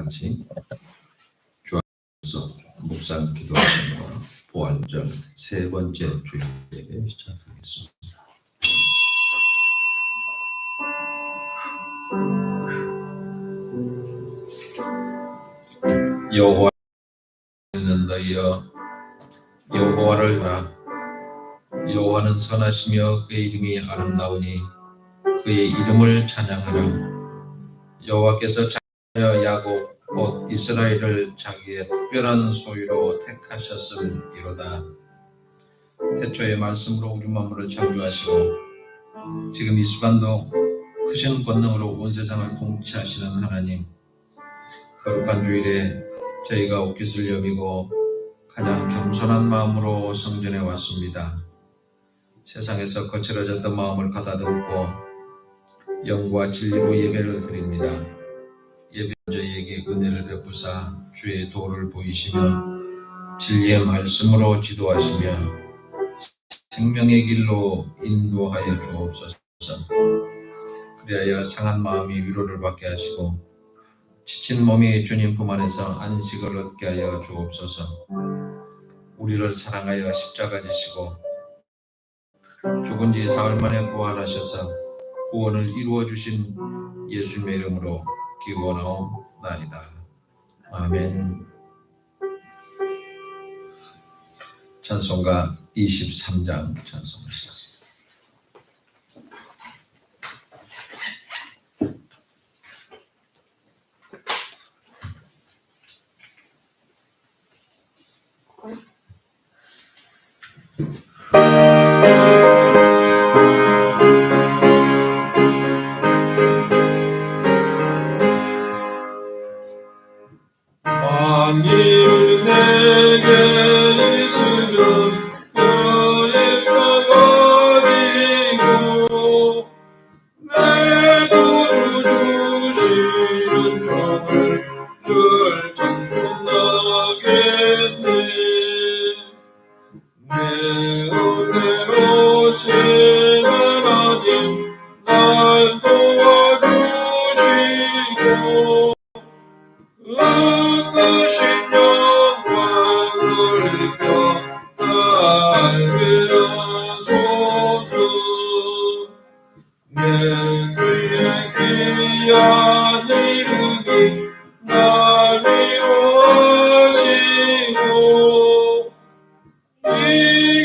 같이 주 안에서 묵상 기도하시며 부활절 세 번째 주일에 시작하겠습니다. 여호와 있는 너희여 여호와를 보라. 여호와는 선하시며 그의 이름이 아름다우니 그의 이름을 찬양하라. 여호와께서 자녀 야곱 곧 이스라엘을 자기의 특별한 소유로 택하셨음이로다. 태초의 말씀으로 우주 만물을 창조하시고 지금 이 순간도 크신 권능으로 온 세상을 통치하시는 하나님, 거룩한 주일에 저희가 옷깃을 여미고 가장 겸손한 마음으로 성전에 왔습니다. 세상에서 거칠어졌던 마음을 가다듬고 영과 진리로 예배를 드립니다. 예배 저희에게 은혜를 베푸사 주의 도를 보이시며 진리의 말씀으로 지도하시며 생명의 길로 인도하여 주옵소서. 그리하여 상한 마음이 위로를 받게 하시고 지친 몸이 주님 품 안에서 안식을 얻게 하여 주옵소서. 우리를 사랑하여 십자가 지시고 죽은 지 사흘 만에 부활하셔서 구원을 이루어 주신 예수님의 이름으로 기원하옵나이다. 아멘. 찬송가 23장 찬송하시겠습니다. 만일 내게 있으면 그의 평안이고 내 구주 주시는 종을 늘 찬송하겠네. 내 은혜로우신 하나님 날 도와주시고 크신 영광을 입혀 알게 하소서. 내 주의 귀한 이름이 날 위로하시고 이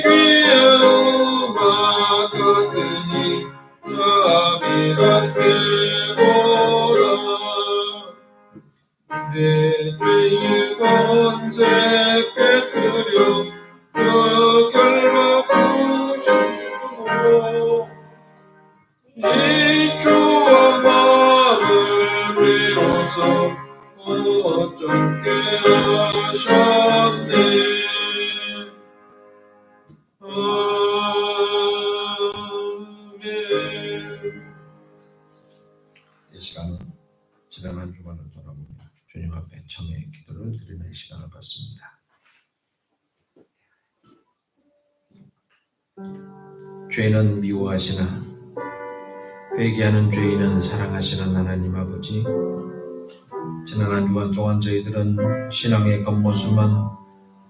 귀의 음악 같으니 잠이 안 깨고라. 내 죄의 권세 깨뜨려 그 결박하시고 이 주와 나를 비로소 어쩌게 하셨네. 아멘. 이 시간은 지난 한 주간을 돌아보며 주님 앞에 청의 기도를 드리는 시간을 갖습니다. 죄인은 미워하시나 회개하는 죄인은 사랑하시는 하나님 아버지, 지난 한 주간 동안 저희들은 신앙의 겉모습만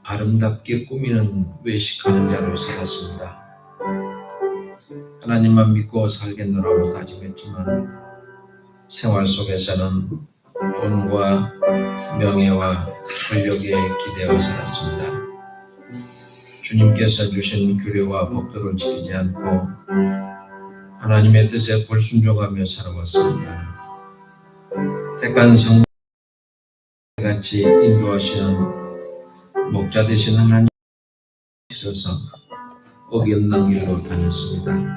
아름답게 꾸미는 외식하는 자로 살았습니다. 하나님만 믿고 살겠노라고 다짐했지만 생활 속에서는 돈과 명예와 권력에 기대어 살았습니다. 주님께서 주신 규례와 법도를 지키지 않고 하나님의 뜻에 불순종하며 살아왔습니다. 택한 성같이 인도하시는 목자 되신 하나님 싫어서 어깃난 길로 다녔습니다.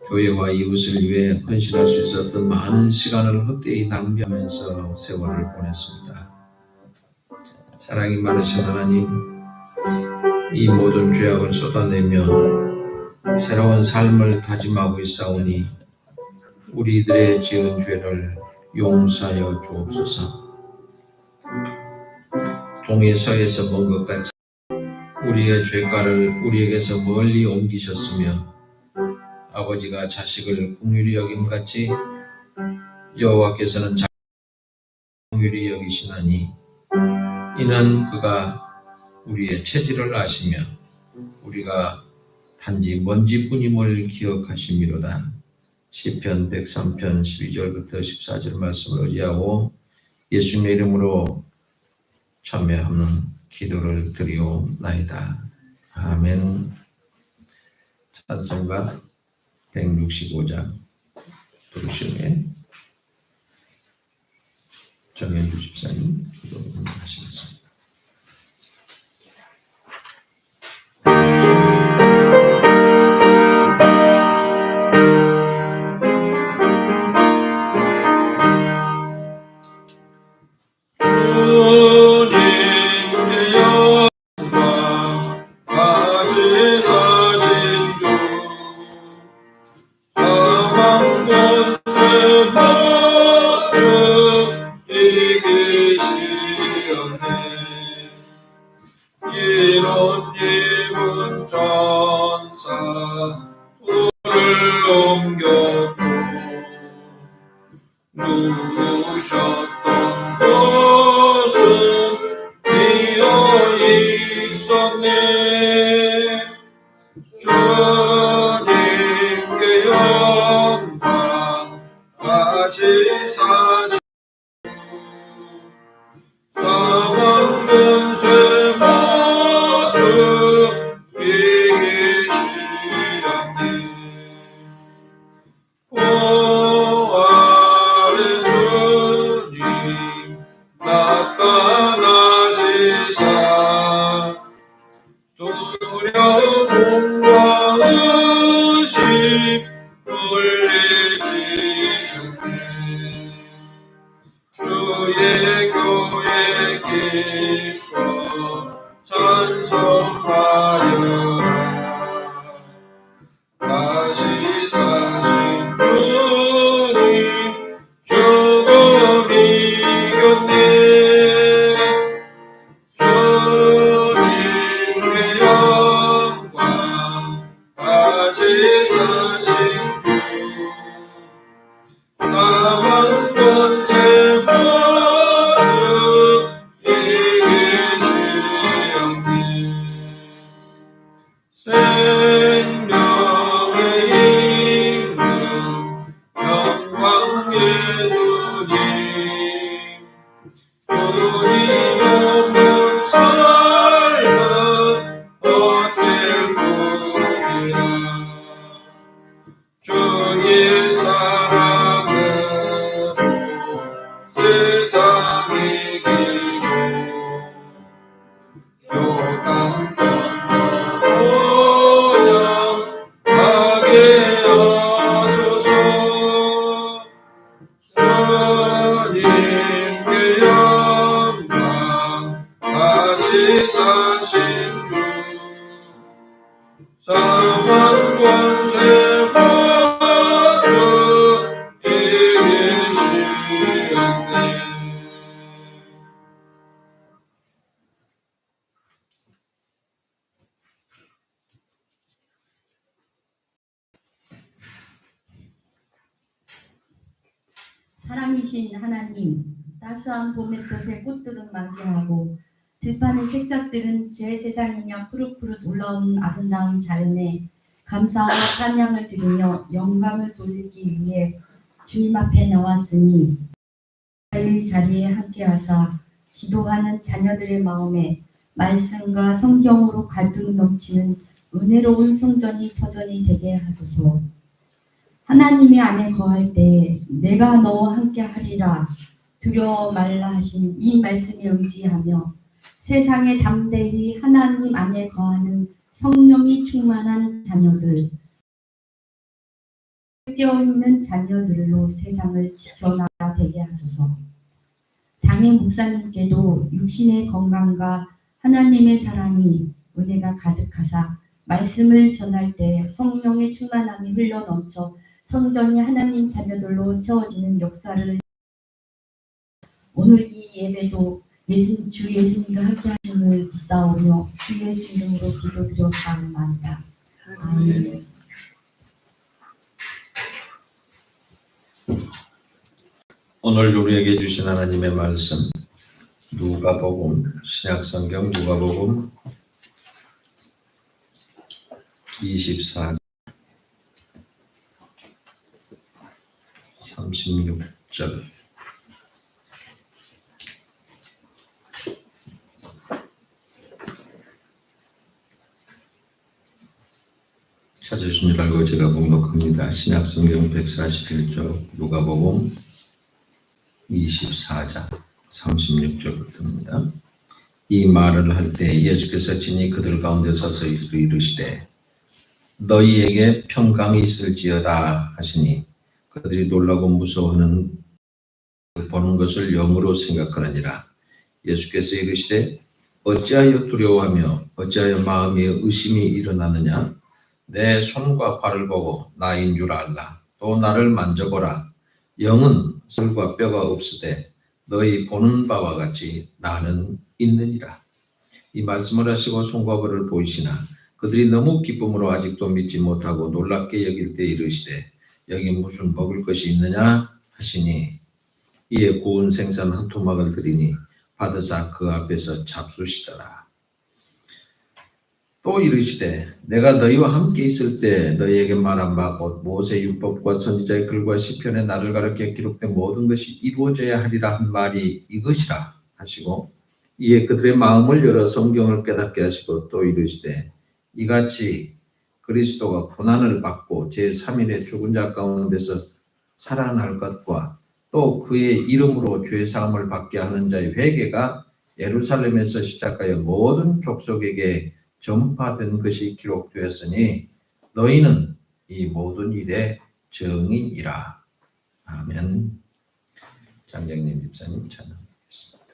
교회와 이웃을 위해 헌신할 수 있었던 많은 시간을 헛되이 낭비하면서 세월을 보냈습니다. 사랑이 많으신 하나님, 이 모든 죄악을 쏟아내며 새로운 삶을 다짐하고 있사오니 우리들의 지은 죄를 용서하여 주옵소서. 동해서에서 먼 것 같이 우리의 죄가를 우리에게서 멀리 옮기셨으며 아버지가 자식을 긍휼히 여김같이 여호와께서는 긍휼히 여기시나니 이는 그가 우리의 체질을 아시며 우리가 단지 먼지뿐임을 기억하심이로다. 시편 103편 12절부터 14절 말씀을 의지하고 예수님의 이름으로 참여하는 기도를 드리옵나이다. 아멘. 찬송가 165장 부르시네. 정현주 집사님 기도하시겠습니다. 누우셨던 곳은 비어 있었네. 주님께 영광 다시 사시고 사망 권세 모두 이기시었네. 오 주님 나타나시사 두려움과 의심 물리치셨네. 주의 교회 기뻐 찬송하여라. 다시 사신 주님 죽음 이겼네. 주님의 영광 다시 사신 주 사망 권세 모두 이기시었네. 생명의 이름 영광 예수님 주님 없는 삶은 헛될 뿐이라. 주의 사랑으로 세상 이기고 요단 건너 가게 하소서. 주님께 영광 다시 사신 주 사망 권세 모두 이기시었네. 사랑이신 하나님, 따스한 봄햇볕에 꽃들은 만개하고 들판의 새싹들은 제 세상이냐 푸릇푸릇 올라오는 아름다운 자연에 감사와 찬양을 드리며 영광을 돌리기 위해 주님 앞에 나왔으니 이 자리에 함께하사 기도하는 자녀들의 마음에 말씀과 성경으로 가득 넘치는 은혜로운 성전이 터전이 되게 하소서. 하나님의 안에 거할 때 내가 너와 함께 하리라 두려워 말라 하신 이 말씀에 의지하며 세상에 담대히 하나님 안에 거하는 성령이 충만한 자녀들, 깨어있는 자녀들로 세상을 지켜나가 되게 하소서. 당의 목사님께도 육신의 건강과 하나님의 사랑이 은혜가 가득하사 말씀을 전할 때 성령의 충만함이 흘러넘쳐 성전이 하나님 자녀들로 채워지는 역사를 오늘 이 예배도 주 예수님과 함께 하심을 믿사오며 주 예수 이름으로 기도드렸사옵나이다. 아멘. 오늘 우리에게 주신 하나님의 말씀 누가복음 신약성경 누가복음 24장 36절 찾으신 줄 알고 제가 봉독합니다. 신약성경 141쪽 누가복음 24장 36절부터입니다. 이 말을 할 때 예수께서 친히 그들 가운데 서서 이르시되 너희에게 평강이 있을지어다 하시니 그들이 놀라고 무서워하는 보는 것을 영으로 생각하느니라. 예수께서 이르시되 어찌하여 두려워하며 어찌하여 마음에 의심이 일어나느냐. 내 손과 발을 보고 나인 줄 알라. 또 나를 만져보라. 영은 살과 뼈가 없으되 너희 보는 바와 같이 나는 있느니라. 이 말씀을 하시고 손과 발을 보이시나 그들이 너무 기쁨으로 아직도 믿지 못하고 놀랍게 여길 때 이르시되 여기 무슨 먹을 것이 있느냐 하시니 이에 구운 생선 한 토막을 드리니 받으사 그 앞에서 잡수시더라. 또 이르시되 내가 너희와 함께 있을 때 너희에게 말한 바 곧 모세 율법과 선지자의 글과 시편에 나를 가르쳐 기록된 모든 것이 이루어져야 하리라 한 말이 이것이라 하시고 이에 그들의 마음을 열어 성경을 깨닫게 하시고 또 이르시되 이같이 그리스도가 고난을 받고 제3일에 죽은 자 가운데서 살아날 것과 또 그의 이름으로 죄 사함을 받게 하는 자의 회개가 예루살렘에서 시작하여 모든 족속에게 전파된 것이 기록되었으니 너희는 이 모든 일의 증인이라. 아멘. 장장님 집사님 찬양하겠습니다.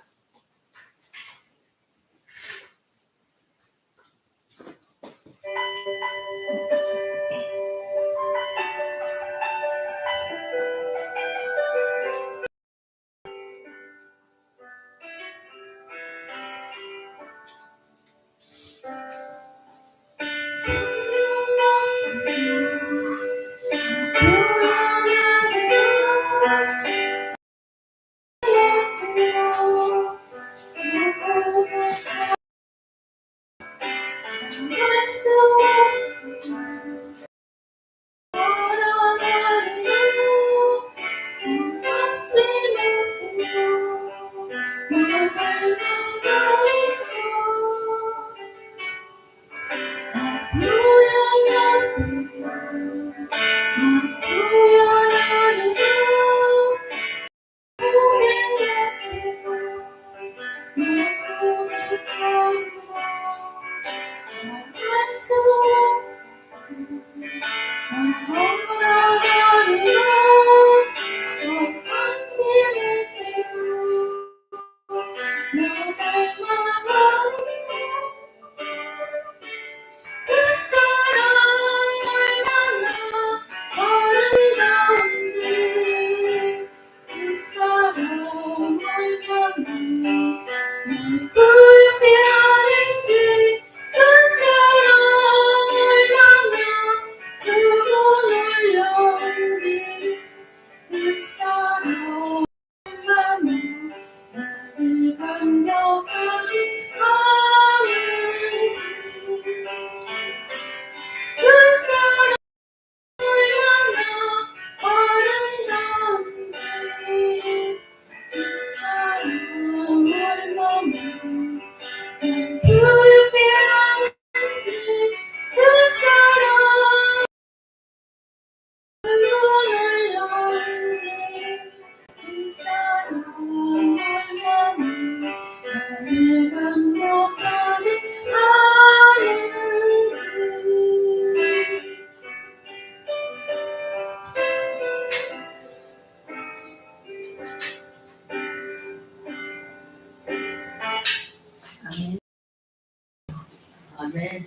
아멘.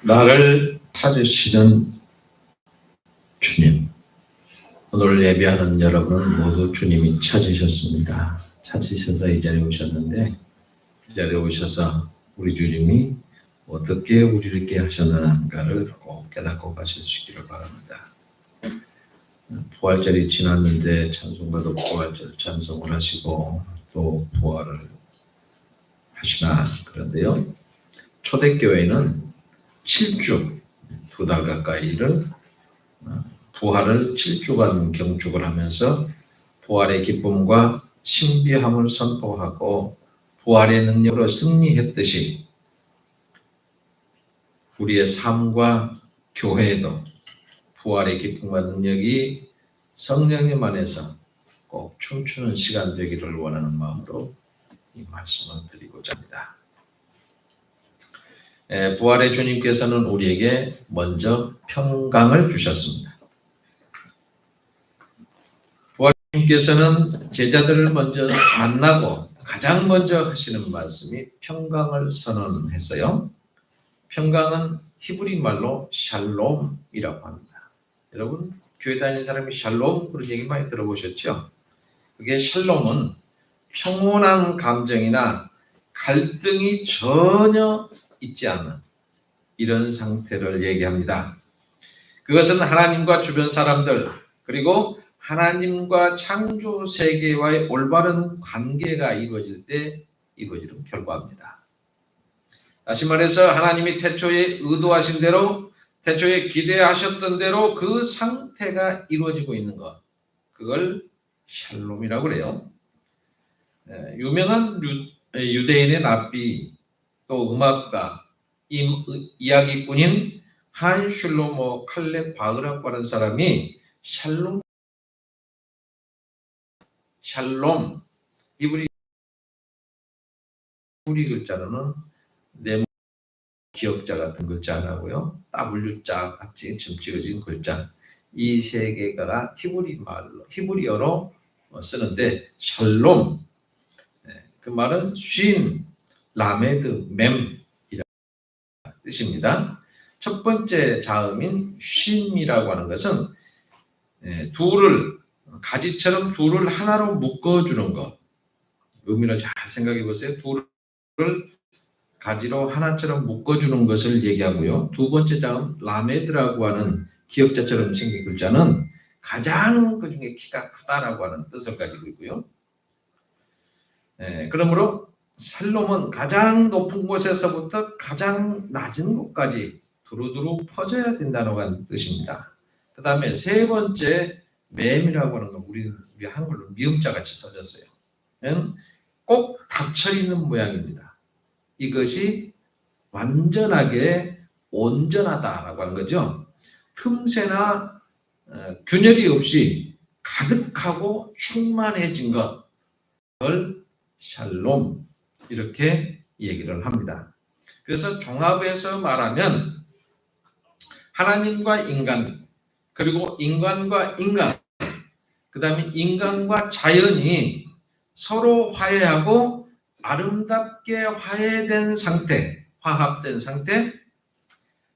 나를 찾으시는 주님. 오늘 예배하는 여러분은 모두 주님이 찾으셨습니다. 찾으셔서 이 자리에 오셨는데 이 자리에 오셔서 우리 주님이 어떻게 우리를 있게 하셨는가를 꼭 깨닫고 가실 수 있기를 바랍니다. 부활절이 지났는데 찬송가도 부활절 찬송을 하시고 또 부활을 하시나 그런데요. 초대교회는 7주, 2달 가까이를 부활을 7주간 경축을 하면서 부활의 기쁨과 신비함을 선포하고 부활의 능력으로 승리했듯이 우리의 삶과 교회에도 부활의 기쁨과 능력이 성령님 안에서 꼭 춤추는 시간 되기를 원하는 마음으로 이 말씀을 드리고자 합니다. 부활의 주님께서는 우리에게 먼저 평강을 주셨습니다. 부활의 주님께서는 제자들을 먼저 만나고 가장 먼저 하시는 말씀이 평강을 선언했어요. 평강은 히브리 말로 샬롬이라고 합니다. 여러분 교회 다니는 사람이 샬롬 그런 얘기 많이 들어보셨죠? 그게 샬롬은 평온한 감정이나 갈등이 전혀 있지 않는 이런 상태를 얘기합니다. 그것은 하나님과 주변 사람들 그리고 하나님과 창조 세계와의 올바른 관계가 이루어질 때 이루어지는 결과입니다. 다시 말해서 하나님이 태초에 의도하신 대로 태초에 기대하셨던 대로 그 상태가 이루어지고 있는 것 그걸 샬롬이라고 그래요. 유명한 유대인의 랍비 또 음악가 이야기꾼인 한 슐로모 칼렙 바흐라고 하는 사람이 샬롬 히브리 글자로는 네모 기역자 같은 글자 안 하고요. W자 같이 점 찍어진 글자 이 세 개가 히브리어로 쓰는데 샬롬 그 말은 쉰 라메드 mem이라는 뜻입니다. 첫 번째 자음인 쉰이라고 하는 것은 가지처럼 둘을 하나로 묶어주는 것. 의미를 잘 생각해 보세요. 둘을 가지로 하나처럼 묶어주는 것을 얘기하고요. 두 번째 자음 라메드라고 하는 기역자처럼 생긴 글자는 가장 그 중에 키가 크다라고 하는 뜻을 가지고 있고요. 그러므로 샬롬은 가장 높은 곳에서부터 가장 낮은 곳까지 두루두루 퍼져야 된다는 뜻입니다. 그 다음에 세 번째 맴이라고 하는 건 우리 한글로 미음자 같이 써졌어요. 꼭 닫혀 있는 모양입니다. 이것이 완전하게 온전하다라고 하는 거죠. 틈새나 균열이 없이 가득하고 충만해진 것을 샬롬 이렇게 얘기를 합니다. 그래서 종합해서 말하면 하나님과 인간 그리고 인간과 인간 그 다음에 인간과 자연이 서로 화해하고 아름답게 화해된 상태 화합된 상태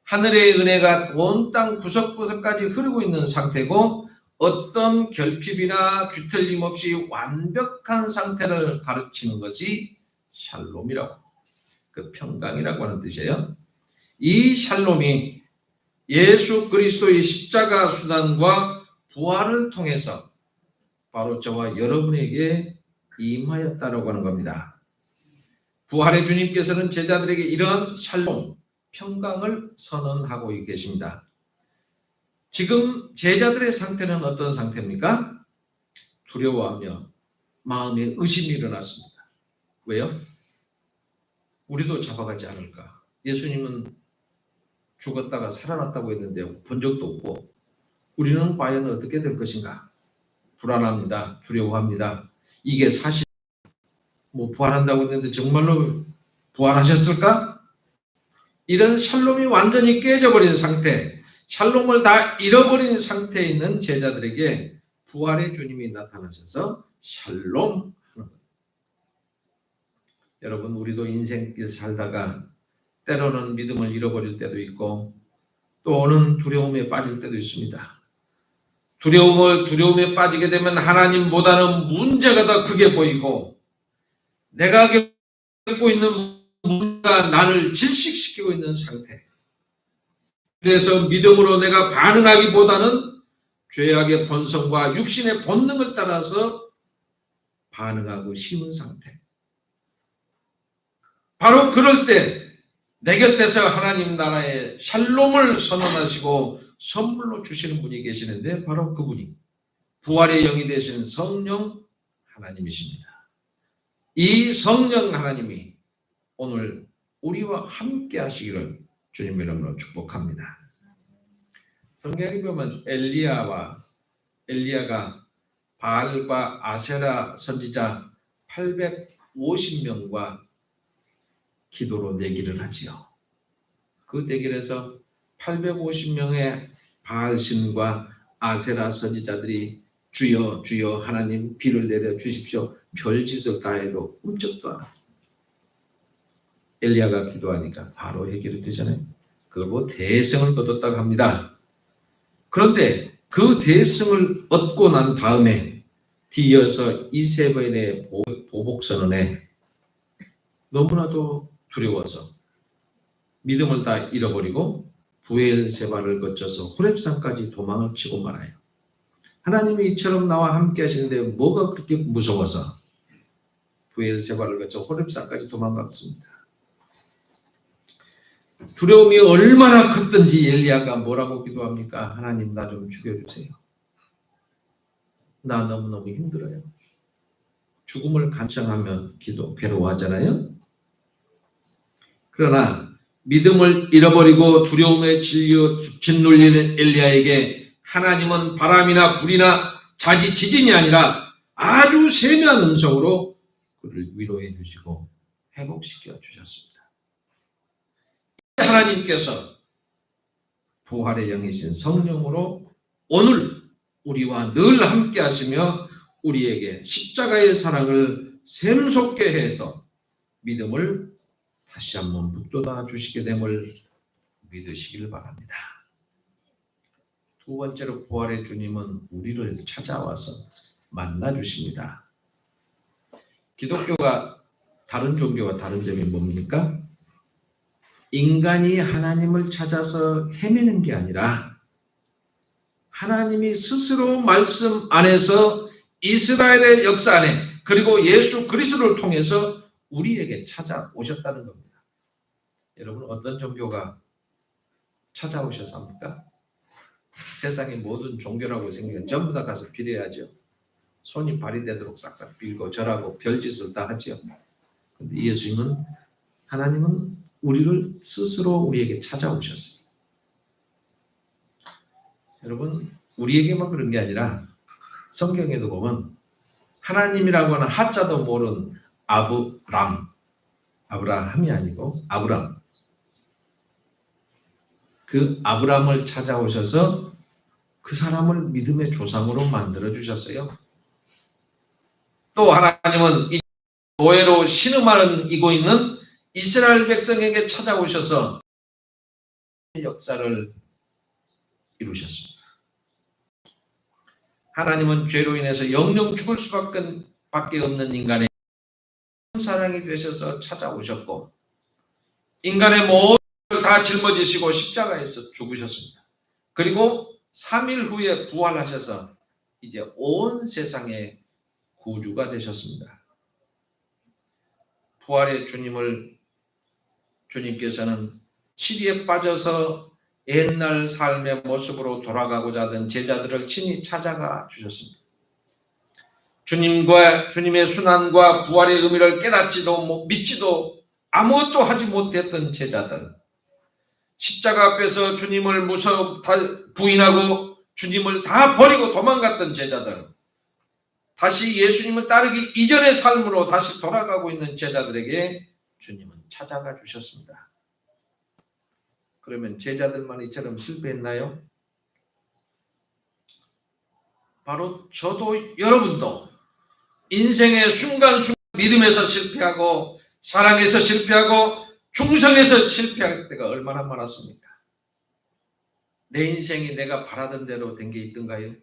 하늘의 은혜가 온 땅 구석구석까지 흐르고 있는 상태고 어떤 결핍이나 뒤틀림 없이 완벽한 상태를 가르치는 것이 샬롬이라고 그 평강이라고 하는 뜻이에요. 이 샬롬이 예수 그리스도의 십자가 수단과 부활을 통해서 바로 저와 여러분에게 임하였다라고 하는 겁니다. 부활의 주님께서는 제자들에게 이런 샬롬, 평강을 선언하고 계십니다. 지금 제자들의 상태는 어떤 상태입니까? 두려워하며 마음에 의심이 일어났습니다. 왜요? 우리도 잡아가지 않을까? 예수님은 죽었다가 살아났다고 했는데 본 적도 없고 우리는 과연 어떻게 될 것인가? 불안합니다. 두려워합니다. 이게 사실 부활한다고 했는데 정말로 부활하셨을까? 이런 샬롬이 완전히 깨져버린 상태, 샬롬을 다 잃어버린 상태에 있는 제자들에게 부활의 주님이 나타나셔서 샬롬 하는 거예요. 여러분 우리도 인생길 살다가 때로는 믿음을 잃어버릴 때도 있고 또는 두려움에 빠질 때도 있습니다. 두려움에 빠지게 되면 하나님보다는 문제가 더 크게 보이고 내가 겪고 있는 문제가 나를 질식시키고 있는 상태. 그래서 믿음으로 내가 반응하기보다는 죄악의 본성과 육신의 본능을 따라서 반응하고 쉬운 상태. 바로 그럴 때 내 곁에서 하나님 나라의 샬롬을 선언하시고 선물로 주시는 분이 계시는데 바로 그분이 부활의 영이 되신 성령 하나님이십니다. 이 성령 하나님이 오늘 우리와 함께 하시기를 주님 이름으로 축복합니다. 성경에 보면 엘리야가 바알과 아세라 선지자 850명과 기도로 내기를 하지요. 그 대결에서 850명의 바알신과 아세라 선지자들이 주여 주여 하나님 비를 내려 주십시오. 별짓을 다 해도 꿈쩍도 안 하고 엘리야가 기도하니까 바로 해결이 되잖아요. 그걸 보고 대성을 거뒀다고 합니다. 그런데 그 대성을 얻고 난 다음에 뒤이어서 이세벨의 보복선언에 너무나도 두려워서 믿음을 다 잃어버리고 부엘세바를 거쳐서 호렙산까지 도망을 치고 말아요. 하나님이 이처럼 나와 함께 하시는데 뭐가 그렇게 무서워서 부엘세바를 거쳐 호렙산까지 도망갔습니다. 두려움이 얼마나 컸든지 엘리야가 뭐라고 기도합니까? 하나님 나 좀 죽여주세요. 나 너무너무 힘들어요. 죽음을 간청하며 괴로워하잖아요. 그러나 믿음을 잃어버리고 두려움에 짓눌리는 엘리야에게 하나님은 바람이나 불이나 지진이 아니라 아주 세미한 음성으로 그를 위로해 주시고 회복시켜 주셨습니다. 하나님께서 부활의 영이신 성령으로 오늘 우리와 늘 함께 하시며 우리에게 십자가의 사랑을 샘솟게 해서 믿음을 다시 한번 북돋아 주시게 됨을 믿으시길 바랍니다. 두 번째로 부활의 주님은 우리를 찾아와서 만나 주십니다. 기독교가 다른 종교와 다른 점이 뭡니까? 인간이 하나님을 찾아서 헤매는 게 아니라 하나님이 스스로 말씀 안에서 이스라엘의 역사 안에 그리고 예수 그리스도를 통해서 우리에게 찾아오셨다는 겁니다. 여러분 어떤 종교가 찾아오셔서 합니까? 세상의 모든 종교라고 생기면 전부 다 가서 빌어야죠. 손이 발이 되도록 싹싹 빌고 절하고 별짓을 다 하죠. 그런데 하나님은 우리를 스스로 우리에게 찾아오셨어요. 여러분 우리에게만 그런 게 아니라 성경에도 보면 하나님이라고 하는 하자도 모르는 아브라함이 아니고 아브람. 그 아브람을 찾아오셔서 그 사람을 믿음의 조상으로 만들어 주셨어요. 또 하나님은 이 노예로 신음하는 이고 있는 이스라엘 백성에게 찾아오셔서 역사를 이루셨습니다. 하나님은 죄로 인해서 영영 죽을 수밖에 없는 인간의 사랑이 되셔서 찾아오셨고 인간의 모든 걸 다 짊어지시고 십자가에서 죽으셨습니다. 그리고 3일 후에 부활하셔서 이제 온 세상의 구주가 되셨습니다. 부활의 주님께서는 시리에 빠져서 옛날 삶의 모습으로 돌아가고자 하던 제자들을 친히 찾아가 주셨습니다. 주님의 순환과 부활의 의미를 깨닫지도 믿지도 아무것도 하지 못했던 제자들, 십자가 앞에서 주님을 부인하고 주님을 다 버리고 도망갔던 제자들, 다시 예수님을 따르기 이전의 삶으로 다시 돌아가고 있는 제자들에게 주님은 찾아가 주셨습니다. 그러면 제자들만 이처럼 실패했나요? 바로 저도 여러분도 인생의 순간순간 믿음에서 실패하고 사랑에서 실패하고 충성에서 실패할 때가 얼마나 많았습니까? 내 인생이 내가 바라던 대로 된 게 있던가요?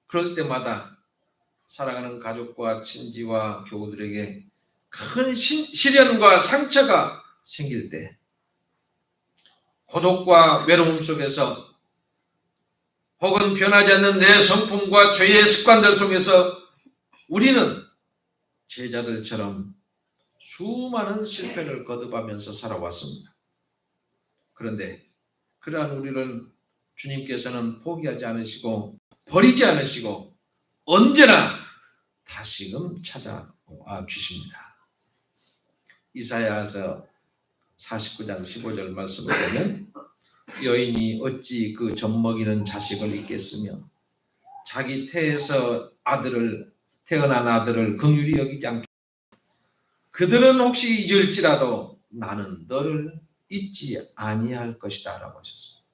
그럴 때마다 사랑하는 가족과 친지와 교우들에게 큰 시련과 상처가 생길 때 고독과 외로움 속에서 혹은 변하지 않는 내 성품과 죄의 습관들 속에서 우리는 제자들처럼 수많은 실패를 거듭하면서 살아왔습니다. 그런데 그러한 우리를 주님께서는 포기하지 않으시고 버리지 않으시고 언제나 다시금 찾아와 주십니다. 이사야서 49장 15절 말씀을 보면 여인이 어찌 그 젖먹이는 자식을 잊겠으며 자기 태에서 태어난 아들을 긍휼히 여기지 않겠 그들은 혹시 잊을지라도 나는 너를 잊지 아니할 것이다 라고 하셨습니다.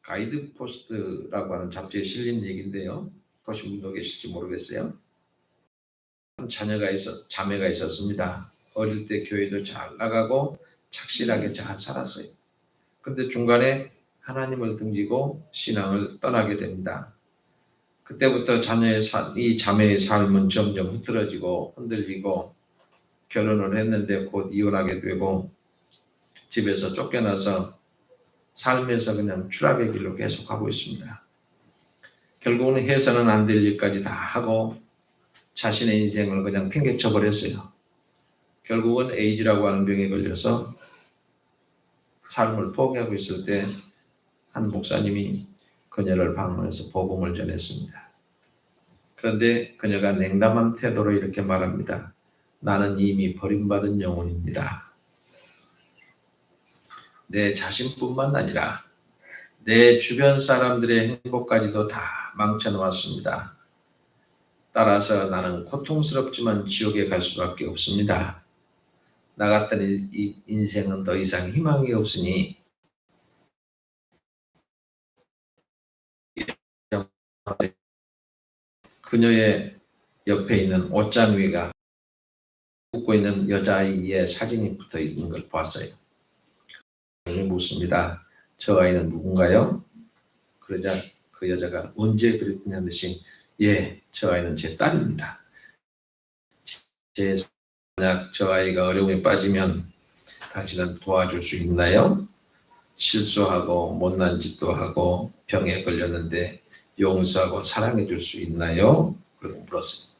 가이드 포스트라고 하는 잡지에 실린 얘기인데요. 보신 분도 계실지 모르겠어요. 자매가 있었습니다. 어릴 때 교회도 잘 나가고 착실하게 잘 살았어요. 그런데 중간에 하나님을 등지고 신앙을 떠나게 됩니다. 그때부터 이 자매의 삶은 점점 흐트러지고 흔들리고 결혼을 했는데 곧 이혼하게 되고 집에서 쫓겨나서 삶에서 그냥 추락의 길로 계속 가고 있습니다. 결국은 해서는 안 될 일까지 다 하고 자신의 인생을 그냥 팽개쳐 버렸어요. 결국은 에이즈라고 하는 병에 걸려서 삶을 포기하고 있을 때 한 목사님이 그녀를 방문해서 복음을 전했습니다. 그런데 그녀가 냉담한 태도로 이렇게 말합니다. 나는 이미 버림받은 영혼입니다. 내 자신뿐만 아니라 내 주변 사람들의 행복까지도 다 망쳐놓았습니다. 따라서 나는 고통스럽지만 지옥에 갈 수밖에 없습니다. 나 같은 이 인생은 더 이상 희망이 없으니 그녀의 옆에 있는 옷장 위가 웃고 있는 여자아이의 사진이 붙어 있는 걸 보았어요. 묻습니다. 저 아이는 누군가요? 그러자 그 여자가 언제 그랬냐는 듯이 예, 저 아이는 제 딸입니다. 만약 저 아이가 어려움에 빠지면 당신은 도와줄 수 있나요? 실수하고 못난 짓도 하고 병에 걸렸는데 용서하고 사랑해 줄 수 있나요? 그렇게 물었어요.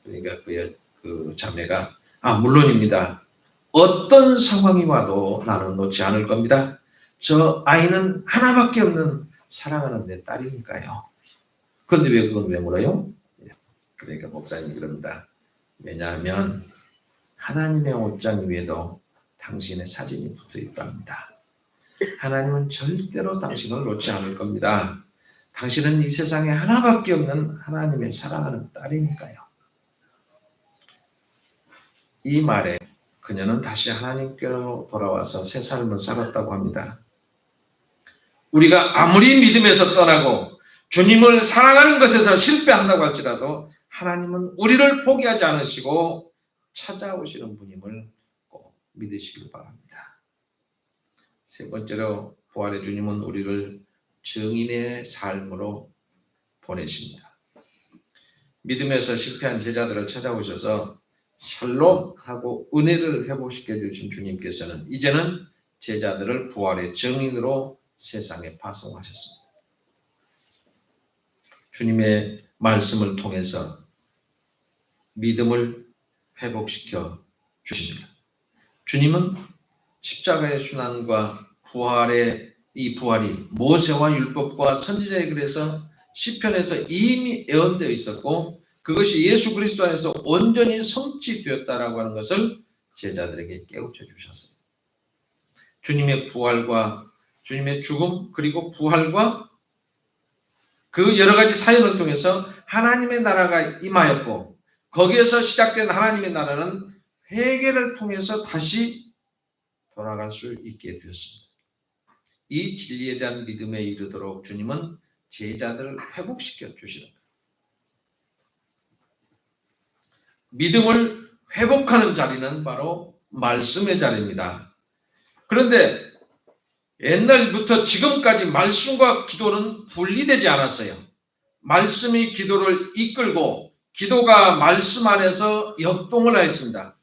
그러니까 그 자매가 물론입니다. 어떤 상황이 와도 나는 놓지 않을 겁니다. 저 아이는 하나밖에 없는 사랑하는 내 딸이니까요. 그런데 그건 왜 물어요? 그러니까 목사님이 그럽니다. 왜냐하면 하나님의 옷장 위에도 당신의 사진이 붙어 있답니다. 하나님은 절대로 당신을 놓지 않을 겁니다. 당신은 이 세상에 하나밖에 없는 하나님의 사랑하는 딸이니까요. 이 말에 그녀는 다시 하나님께로 돌아와서 새 삶을 살았다고 합니다. 우리가 아무리 믿음에서 떠나고 주님을 사랑하는 것에서 실패한다고 할지라도 하나님은 우리를 포기하지 않으시고 찾아오시는 분임을 꼭 믿으시길 바랍니다. 세 번째로 부활의 주님은 우리를 증인의 삶으로 보내십니다. 믿음에서 실패한 제자들을 찾아오셔서 샬롬하고 은혜를 회복시켜 주신 주님께서는 이제는 제자들을 부활의 증인으로 세상에 파송하셨습니다. 주님의 말씀을 통해서 믿음을 회복시켜 주십니다. 주님은 십자가의 순환과 이 부활이 모세와 율법과 선지자의 글에서 시편에서 이미 예언되어 있었고 그것이 예수 그리스도 안에서 온전히 성취되었다라고 하는 것을 제자들에게 깨우쳐 주셨어요. 주님의 부활과 주님의 죽음 그리고 부활과 그 여러 가지 사연을 통해서 하나님의 나라가 임하였고 거기에서 시작된 하나님의 나라는 회개를 통해서 다시 돌아갈 수 있게 되었습니다. 이 진리에 대한 믿음에 이르도록 주님은 제자들을 회복시켜 주시는 거예요. 믿음을 회복하는 자리는 바로 말씀의 자리입니다. 그런데 옛날부터 지금까지 말씀과 기도는 분리되지 않았어요. 말씀이 기도를 이끌고 기도가 말씀 안에서 역동을 하였습니다.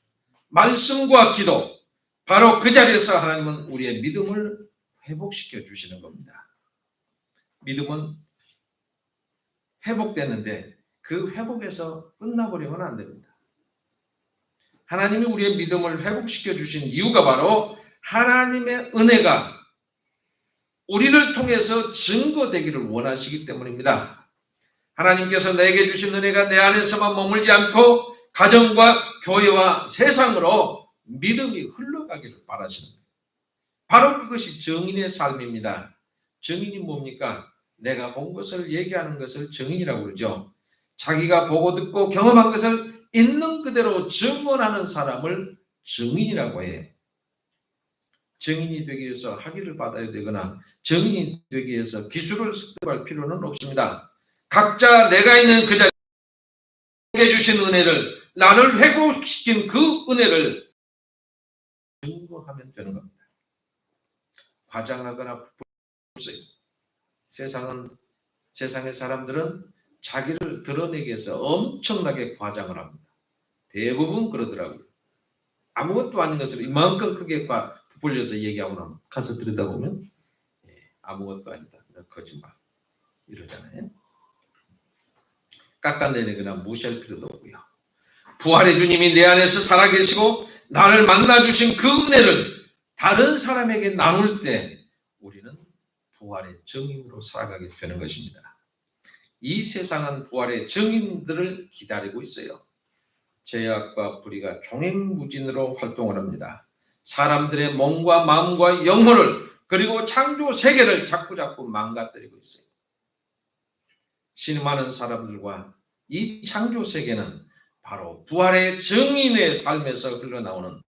말씀과 기도, 바로 그 자리에서 하나님은 우리의 믿음을 회복시켜 주시는 겁니다. 믿음은 회복되는데 그 회복에서 끝나버리면 안 됩니다. 하나님이 우리의 믿음을 회복시켜 주신 이유가 바로 하나님의 은혜가 우리를 통해서 증거되기를 원하시기 때문입니다. 하나님께서 내게 주신 은혜가 내 안에서만 머물지 않고 가정과 교회와 세상으로 믿음이 흘러가기를 바라시는 거예요. 바로 그것이 증인의 삶입니다. 증인이 뭡니까? 내가 본 것을 얘기하는 것을 증인이라고 그러죠. 자기가 보고 듣고 경험한 것을 있는 그대로 증언하는 사람을 증인이라고 해요. 증인이 되기 위해서 학위를 받아야 되거나 증인이 되기 위해서 기술을 습득할 필요는 없습니다. 각자 내가 있는 그 자리에 주신 은혜를, 나를 회복시킨 그 은혜를 증거하면 되는 겁니다. 과장하거나 부풀어요. 세상의 사람들은 자기를 드러내기 위해서 엄청나게 과장을 합니다. 대부분 그러더라고요. 아무것도 아닌 것을 이만큼 크게 부풀려서 얘기하고 나면 가서 들여다보면 아무것도 아니다. 너 거짓말. 이러잖아요. 깎아내리거나 무시할 필요도 없고요. 부활의 주님이 내 안에서 살아계시고 나를 만나주신 그 은혜를 다른 사람에게 나눌 때 우리는 부활의 증인으로 살아가게 되는 것입니다. 이 세상은 부활의 증인들을 기다리고 있어요. 죄악과 불의가 종횡무진으로 활동을 합니다. 사람들의 몸과 마음과 영혼을 그리고 창조 세계를 자꾸 망가뜨리고 있어요. 신음하는 사람들과 이 창조 세계는 바로 부활의 증인의 삶에서 흘러나오는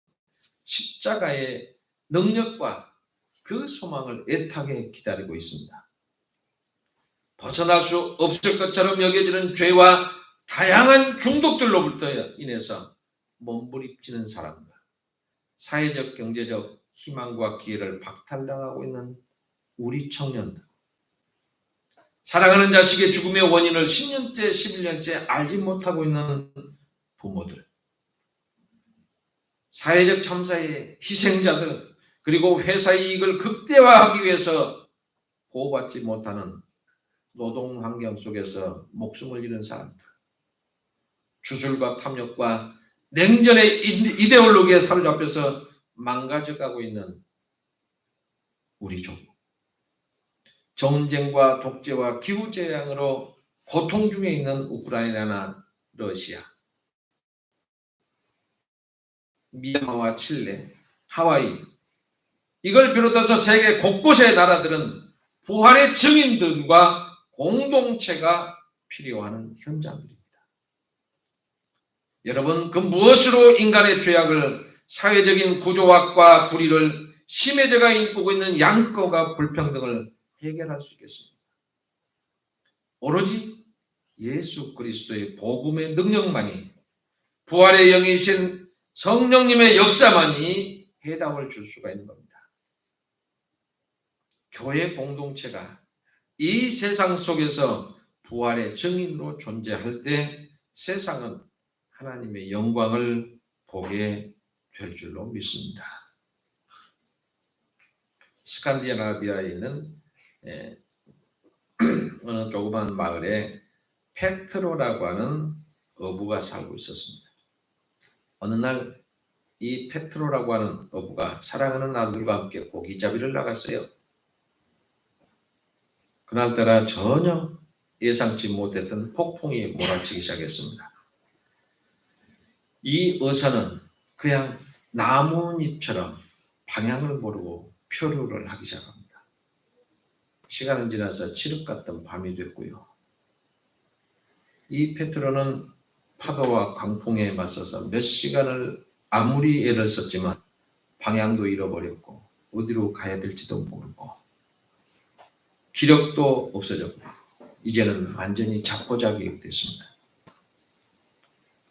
십자가의 능력과 그 소망을 애타게 기다리고 있습니다. 벗어날 수 없을 것처럼 여겨지는 죄와 다양한 중독들로부터 인해서 몸부림치는 사람들, 사회적 경제적 희망과 기회를 박탈당하고 있는 우리 청년들, 사랑하는 자식의 죽음의 원인을 10년째 11년째 알지 못하고 있는 부모들, 사회적 참사의 희생자들, 그리고 회사 이익을 극대화하기 위해서 보호받지 못하는 노동 환경 속에서 목숨을 잃은 사람들, 주술과 탐욕과 냉전의 이데올로기에 사로잡혀서 망가져가고 있는 우리 조국, 전쟁과 독재와 기후재앙으로 고통 중에 있는 우크라이나나 러시아, 미얀마와 칠레, 하와이, 이걸 비롯해서 세계 곳곳의 나라들은 부활의 증인들과 공동체가 필요한 현장들입니다. 여러분, 그 무엇으로 인간의 죄악을, 사회적인 구조학과 불의를, 심해져가 일구고 있는 양극화와 불평등을 해결할 수 있겠습니까? 오로지 예수 그리스도의 복음의 능력만이, 부활의 영이신 성령님의 역사만이 해답을 줄 수가 있는 겁니다. 교회 공동체가 이 세상 속에서 부활의 증인으로 존재할 때 세상은 하나님의 영광을 보게 될 줄로 믿습니다. 스칸디나비아에 있는 어느 조그만 마을에 페트로라고 하는 어부가 살고 있었습니다. 어느 날 이 페트로라고 하는 어부가 사랑하는 아들과 함께 고기잡이를 나갔어요. 그날따라 전혀 예상치 못했던 폭풍이 몰아치기 시작했습니다. 이 어선은 그냥 나뭇잎처럼 방향을 모르고 표류를 하기 시작합니다. 시간은 지나서 칠흑 같은 밤이 됐고요. 이 페트로는 파도와 강풍에 맞서서 몇 시간을 아무리 애를 썼지만 방향도 잃어버렸고 어디로 가야 될지도 모르고 기력도 없어졌고 이제는 완전히 잡고자기 됐습니다.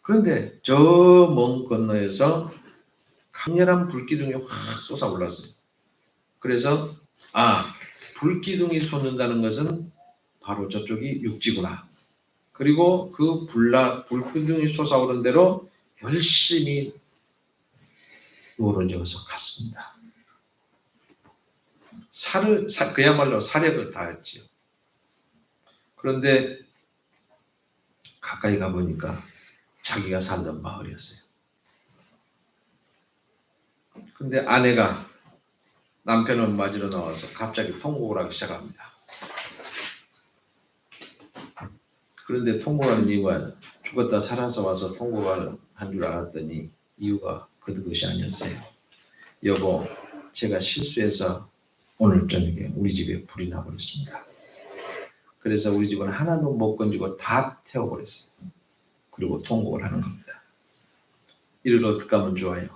그런데 저 먼 건너에서 강렬한 불기둥이 확 솟아올랐어요. 그래서 불기둥이 솟는다는 것은 바로 저쪽이 육지구나. 그리고 그 불기둥이 솟아오른 대로 열심히 우러져서 갔습니다. 그야말로 사력을 다했지요. 그런데 가까이 가보니까 자기가 살던 마을이었어요. 근데 아내가 남편을 맞으러 나와서 갑자기 통곡을 하기 시작합니다. 그런데 통곡하는 이유가 죽었다 살아서 와서 통곡을 한 줄 알았더니 이유가 그것이 아니었어요. 여보, 제가 실수해서 오늘 저녁에 우리 집에 불이 나버렸습니다. 그래서 우리 집은 하나도 못 건지고 다 태워버렸어요. 그리고 통곡을 하는 겁니다. 이를 어떻게 하면 좋아요?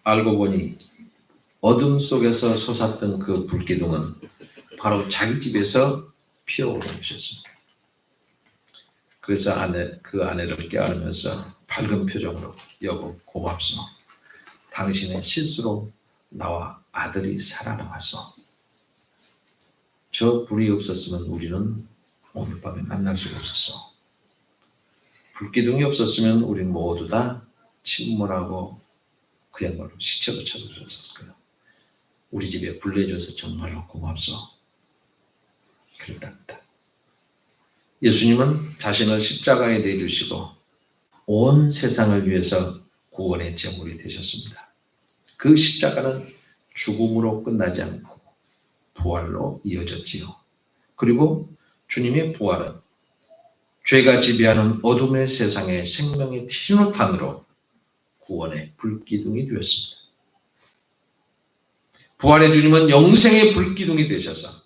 알고 보니 어둠 속에서 솟았던 그 불기둥은 바로 자기 집에서 피어오른 것이었습니다. 그래서 그 아내를 깨우면서 밝은 표정으로 여보 고맙소. 당신의 실수로 나와 아들이 살아나왔어. 저 불이 없었으면 우리는 오늘 밤에 만날 수가 없었어. 불기둥이 없었으면 우리는 모두 다 침몰하고 그야말로 시체로 찾을 수 없었을 거예요. 우리 집에 불 내줘서 정말로 고맙소. 그랬답니다. 예수님은 자신을 십자가에 내주시고 온 세상을 위해서 구원의 제물이 되셨습니다. 그 십자가는 죽음으로 끝나지 않고 부활로 이어졌지요. 그리고 주님의 부활은 죄가 지배하는 어둠의 세상에 생명의 티노탄으로 구원의 불기둥이 되었습니다. 부활의 주님은 영생의 불기둥이 되셔서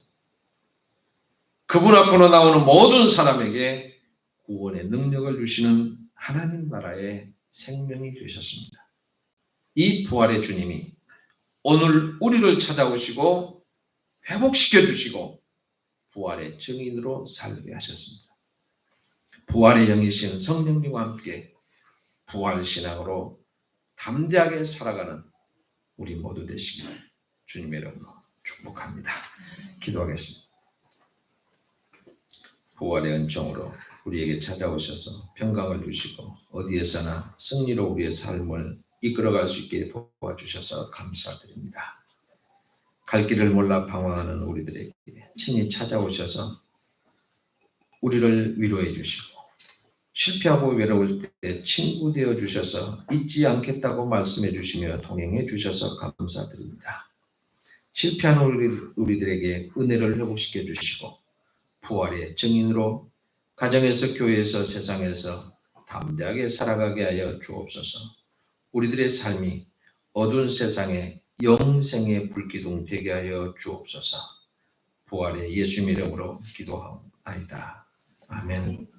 그분 앞으로 나오는 모든 사람에게 구원의 능력을 주시는 하나님 나라의 생명이 되셨습니다. 이 부활의 주님이 오늘 우리를 찾아오시고 회복시켜 주시고 부활의 증인으로 살게 하셨습니다. 부활의 영이신 성령님과 함께 부활신앙으로 담대하게 살아가는 우리 모두 되시기를 주님의 이름으로 축복합니다. 기도하겠습니다. 부활의 은총으로 우리에게 찾아오셔서 평강을 주시고 어디에서나 승리로 우리의 삶을 이끌어갈 수 있게 도와주셔서 감사드립니다. 갈 길을 몰라 방황하는 우리들에게 친히 찾아오셔서 우리를 위로해 주시고 실패하고 외로울 때 친구 되어 주셔서 잊지 않겠다고 말씀해 주시며 동행해 주셔서 감사드립니다. 실패하는 우리들에게 은혜를 회복시켜 주시고 부활의 증인으로 가정에서 교회에서 세상에서 담대하게 살아가게 하여 주옵소서. 우리들의 삶이 어두운 세상에 영생의 불기둥 되게 하여 주옵소서. 부활의 예수님 이름으로 기도하옵나이다. 아멘.